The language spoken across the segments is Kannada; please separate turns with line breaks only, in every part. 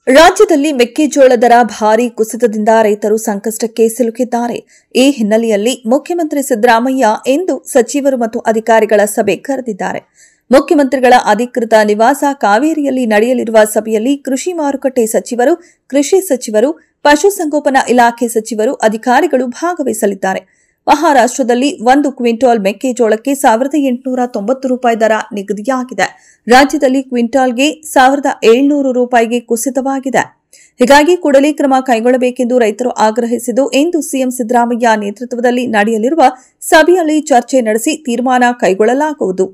ರಾಜ್ಯದಲ್ಲಿ ಮೆಕ್ಕೆಜೋಳ ದರ ಭಾರೀ ಕುಸಿತದಿಂದ ರೈತರು ಸಂಕಷ್ಟಕ್ಕೆ ಸಿಲುಕಿದ್ದಾರೆ. ಈ ಹಿನ್ನೆಲೆಯಲ್ಲಿ ಮುಖ್ಯಮಂತ್ರಿ ಸಿದ್ದರಾಮಯ್ಯ ಇಂದು ಸಚಿವರು ಮತ್ತು ಅಧಿಕಾರಿಗಳ ಸಭೆ ಕರೆದಿದ್ದಾರೆ. ಮುಖ್ಯಮಂತ್ರಿಗಳ ಅಧಿಕೃತ ನಿವಾಸ ಕಾವೇರಿಯಲ್ಲಿ ನಡೆಯಲಿರುವ ಸಭೆಯಲ್ಲಿ ಕೃಷಿ ಮಾರುಕಟ್ಟೆ ಸಚಿವರು, ಕೃಷಿ ಸಚಿವರು, ಪಶುಸಂಗೋಪನಾ ಇಲಾಖೆ ಸಚಿವರು, ಅಧಿಕಾರಿಗಳು ಭಾಗವಹಿಸಲಿದ್ದಾರೆ. ಮಹಾರಾಷ್ಟ್ರದಲ್ಲಿ 1 ಕ್ವಿಂಟಾಲ್ ಮೆಕ್ಕೆಜೋಳಕ್ಕೆ ₹1,890 ದರ ನಿಗದಿಯಾಗಿದೆ. ರಾಜ್ಯದಲ್ಲಿ ಕ್ವಿಂಟಾಲ್ಗೆ ₹1,700 ಕುಸಿತವಾಗಿದೆ. ಹೀಗಾಗಿ ಕೂಡಲೇ ಕ್ರಮ ಕೈಗೊಳ್ಳಬೇಕೆಂದು ರೈತರು ಆಗ್ರಹಿಸಿದ್ದು, ಇಂದು ಸಿಎಂ ಸಿದ್ದರಾಮಯ್ಯ ನೇತೃತ್ವದಲ್ಲಿ ನಡೆಯಲಿರುವ ಸಭೆಯಲ್ಲಿ ಚರ್ಚೆ ನಡೆಸಿ ತೀರ್ಮಾನ ಕೈಗೊಳ್ಳಲಾಗುವುದು.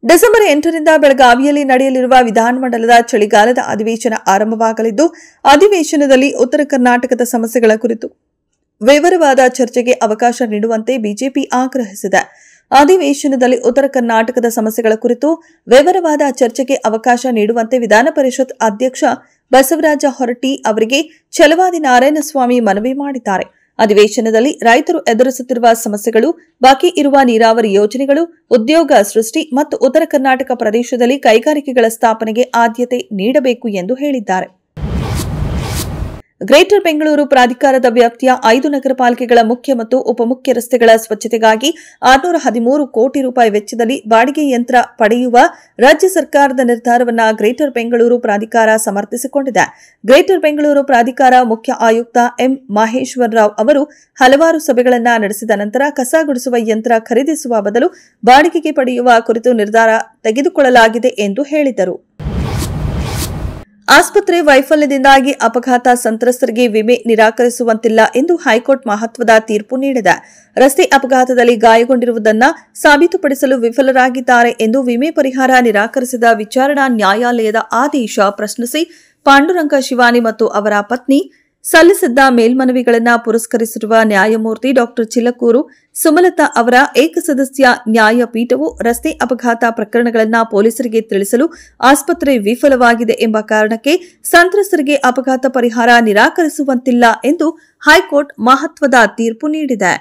ಡಿಸೆಂಬರ್ 8ರಿಂದ ಬೆಳಗಾವಿಯಲ್ಲಿ ನಡೆಯಲಿರುವ ವಿಧಾನಮಂಡಲದ ಚಳಿಗಾಲದ ಅಧಿವೇಶನ ಆರಂಭವಾಗಲಿದ್ದು, ಅಧಿವೇಶನದಲ್ಲಿ ಉತ್ತರ ಕರ್ನಾಟಕದ ಸಮಸ್ಯೆಗಳ ಕುರಿತು ವಿವರವಾದ ಚರ್ಚೆಗೆ ಅವಕಾಶ ನೀಡುವಂತೆ ಬಿಜೆಪಿ ಆಗ್ರಹಿಸಿದೆ. ಅಧಿವೇಶನದಲ್ಲಿ ಉತ್ತರ ಕರ್ನಾಟಕದ ಸಮಸ್ಯೆಗಳ ಕುರಿತು ವಿವರವಾದ ಚರ್ಚೆಗೆ ಅವಕಾಶ ನೀಡುವಂತೆ ವಿಧಾನ ಪರಿಷತ್ ಅಧ್ಯಕ್ಷ ಬಸವರಾಜ ಹೊರಟ್ಟಿ ಅವರಿಗೆ ಛಲವಾದಿ ನಾರಾಯಣಸ್ವಾಮಿ ಮನವಿ ಮಾಡಿದ್ದಾರೆ. ಅಧಿವೇಶನದಲ್ಲಿ ರೈತರು ಎದುರಿಸುತ್ತಿರುವ ಸಮಸ್ಯೆಗಳು, ಬಾಕಿ ಇರುವ ನೀರಾವರಿ ಯೋಜನೆಗಳು, ಉದ್ಯೋಗ ಸೃಷ್ಟಿ ಮತ್ತು ಉತ್ತರ ಕರ್ನಾಟಕ ಪ್ರದೇಶದಲ್ಲಿ ಕೈಗಾರಿಕೆಗಳ ಸ್ಥಾಪನೆಗೆ ಆದ್ಯತೆ ನೀಡಬೇಕು ಎಂದು ಹೇಳಿದ್ದಾರೆ. ಗ್ರೇಟರ್ ಬೆಂಗಳೂರು ಪ್ರಾಧಿಕಾರದ ವ್ಯಾಪ್ತಿಯ 5 ನಗರ ಪಾಲಿಕೆಗಳ ಮುಖ್ಯ ಮತ್ತು ಉಪಮುಖ್ಯ ರಸ್ತೆಗಳ ಸ್ವಚ್ಛತೆಗಾಗಿ ₹613 ಕೋಟಿ ವೆಚ್ಚದಲ್ಲಿ ಬಾಡಿಗೆ ಯಂತ್ರ ಪಡೆಯುವ ರಾಜ್ಯ ಸರ್ಕಾರದ ನಿರ್ಧಾರವನ್ನು ಗ್ರೇಟರ್ ಬೆಂಗಳೂರು ಪ್ರಾಧಿಕಾರ ಸಮರ್ಥಿಸಿಕೊಂಡಿದೆ. ಗ್ರೇಟರ್ ಬೆಂಗಳೂರು ಪ್ರಾಧಿಕಾರ ಮುಖ್ಯ ಆಯುಕ್ತ ಎಂ. ಮಹೇಶ್ವರ ರಾವ್ ಅವರು ಹಲವಾರು ಸಭೆಗಳನ್ನು ನಡೆಸಿದ ನಂತರ ಕಸ ಗುಡಿಸುವ ಯಂತ್ರ ಖರೀದಿಸುವ ಬದಲು ಬಾಡಿಗೆಗೆ ಪಡೆಯುವ ಕುರಿತು ನಿರ್ಧಾರ ತೆಗೆದುಕೊಳ್ಳಲಾಗಿದೆ ಎಂದು ಹೇಳಿದರು. ಆಸ್ಪತ್ರೆ ವೈಫಲ್ಯದಿಂದಾಗಿ ಅಪಘಾತ ಸಂತ್ರಸ್ತರಿಗೆ ವಿಮೆ ನಿರಾಕರಿಸುವಂತಿಲ್ಲ ಎಂದು ಹೈಕೋರ್ಟ್ ಮಹತ್ವದ ತೀರ್ಪು ನೀಡಿದೆ. ರಸ್ತೆ ಅಪಘಾತದಲ್ಲಿ ಗಾಯಗೊಂಡಿರುವುದನ್ನು ಸಾಬೀತುಪಡಿಸಲು ವಿಫಲರಾಗಿದ್ದಾರೆ ಎಂದು ವಿಮೆ ಪರಿಹಾರ ನಿರಾಕರಿಸಿದ ವಿಚಾರಣಾ ನ್ಯಾಯಾಲಯದ ಆದೇಶ ಪ್ರಶ್ನಿಸಿ ಪಾಂಡುರಂಗ ಶಿವಾನಿ ಮತ್ತು ಅವರ ಪತ್ನಿ ಸಲ್ಲಿಸಿದ್ದ ಮೇಲ್ಮನವಿಗಳನ್ನು ಪುರಸ್ಕರಿಸಿರುವ ನ್ಯಾಯಮೂರ್ತಿ ಡಾ ಚಿಲಕೂರು ಸುಮಲತಾ ಅವರ ಏಕಸದಸ್ಯ ನ್ಯಾಯಪೀಠವು ರಸ್ತೆ ಅಪಘಾತ ಪ್ರಕರಣಗಳನ್ನು ಪೊಲೀಸರಿಗೆ ತಿಳಿಸಲು ಆಸ್ಪತ್ರೆ ವಿಫಲವಾಗಿದೆ ಎಂಬ ಕಾರಣಕ್ಕೆ ಸಂತ್ರಸ್ತರಿಗೆ ಅಪಘಾತ ಪರಿಹಾರ ನಿರಾಕರಿಸುವಂತಿಲ್ಲ ಎಂದು ಹೈಕೋರ್ಟ್ ಮಹತ್ವದ ತೀರ್ಪು ನೀಡಿದೆ.